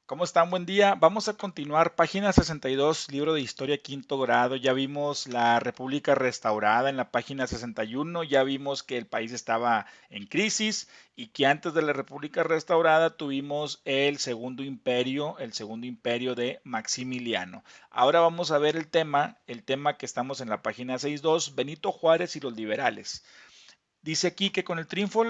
¿Cómo están? Buen día. Vamos a continuar página 62, libro de historia quinto grado. Ya vimos la República restaurada en la página 61. Ya vimos que el país estaba en crisis y que antes de la República restaurada tuvimos el segundo imperio de Maximiliano. Ahora vamos a ver el tema que estamos en la página 62, Benito Juárez y los liberales. Dice aquí que con el triunfo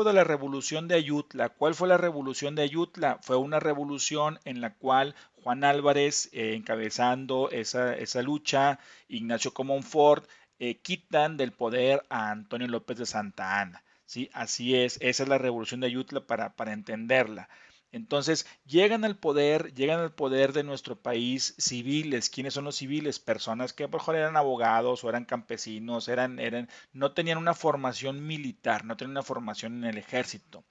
de la revolución de Ayutla. ¿Cuál fue la revolución de Ayutla? Fue una revolución en la cual Juan Álvarez, encabezando esa lucha, Ignacio Comonfort, quitan del poder a Antonio López de Santa Anna. ¿Sí? Así es, esa es la revolución de Ayutla para entenderla. Entonces, llegan al poder de nuestro país civiles. ¿Quiénes son los civiles? Personas que a lo mejor eran abogados o eran campesinos, no tenían una formación militar, no tenían una formación en el ejército.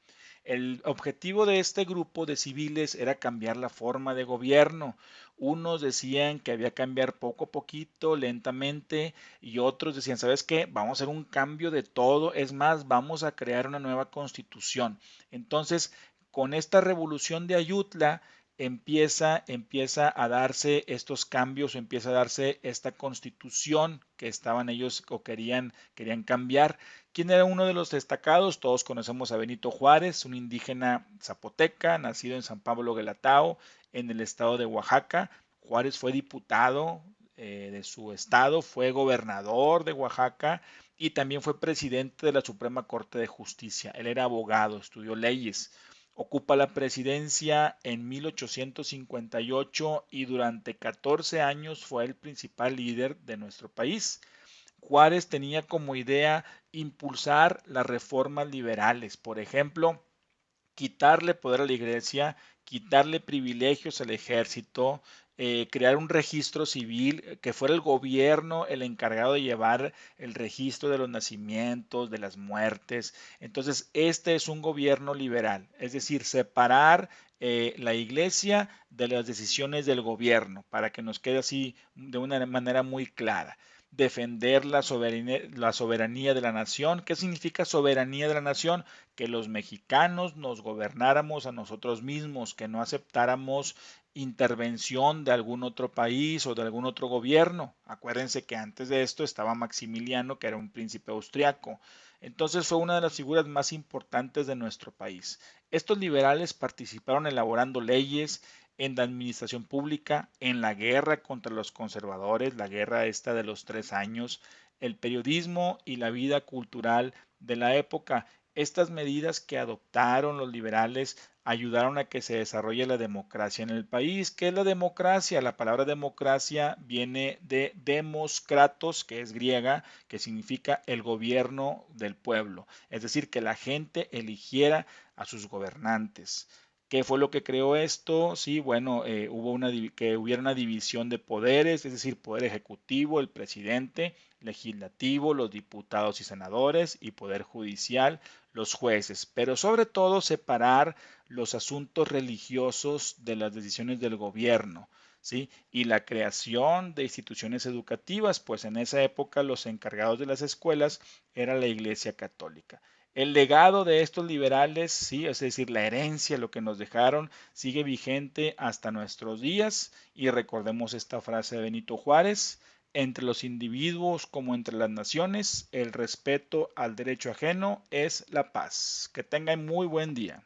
El objetivo de este grupo de civiles era cambiar la forma de gobierno. Unos decían que había que cambiar poco a poquito, lentamente, y otros decían, ¿sabes qué? Vamos a hacer un cambio de todo, es más, vamos a crear una nueva constitución. Entonces, con esta revolución de Ayutla, empieza a darse estos cambios, empieza a darse esta constitución que estaban ellos o querían cambiar. ¿Quién era uno de los destacados? Todos conocemos a Benito Juárez, un indígena zapoteca, nacido en San Pablo Guelatao, en el estado de Oaxaca. Juárez fue diputado de su estado, fue gobernador de Oaxaca y también fue presidente de la Suprema Corte de Justicia. Él era abogado, estudió leyes. Ocupa la presidencia en 1858 y durante 14 años fue el principal líder de nuestro país. Juárez tenía como idea impulsar las reformas liberales, por ejemplo, quitarle poder a la iglesia, quitarle privilegios al ejército, crear un registro civil, que fuera el gobierno el encargado de llevar el registro de los nacimientos, de las muertes. Entonces, este es un gobierno liberal, es decir, separar la iglesia de las decisiones del gobierno, para que nos quede así de una manera muy clara. Defender la soberanía de la nación. ¿Qué significa soberanía de la nación? Que los mexicanos nos gobernáramos a nosotros mismos, que no aceptáramos intervención de algún otro país o de algún otro gobierno. Acuérdense que antes de esto estaba Maximiliano, que era un príncipe austriaco. Entonces fue una de las figuras más importantes de nuestro país. Estos liberales participaron elaborando leyes en la administración pública, en la guerra contra los conservadores, la guerra esta de los 3 años, el periodismo y la vida cultural de la época. Estas medidas que adoptaron los liberales ayudaron a que se desarrolle la democracia en el país. ¿Qué es la democracia? La palabra democracia viene de demos kratos, que es griega, que significa el gobierno del pueblo, es decir, que la gente eligiera a sus gobernantes. ¿Qué fue lo que creó esto? Sí, bueno, que hubiera una división de poderes, es decir, poder ejecutivo, el presidente, legislativo, los diputados y senadores, y poder judicial, los jueces, pero sobre todo separar los asuntos religiosos de las decisiones del gobierno. ¿Sí? Y la creación de instituciones educativas, pues en esa época los encargados de las escuelas era la Iglesia Católica. El legado de estos liberales, sí, es decir, la herencia, lo que nos dejaron, sigue vigente hasta nuestros días. Y recordemos esta frase de Benito Juárez: entre los individuos como entre las naciones, el respeto al derecho ajeno es la paz. Que tengan muy buen día.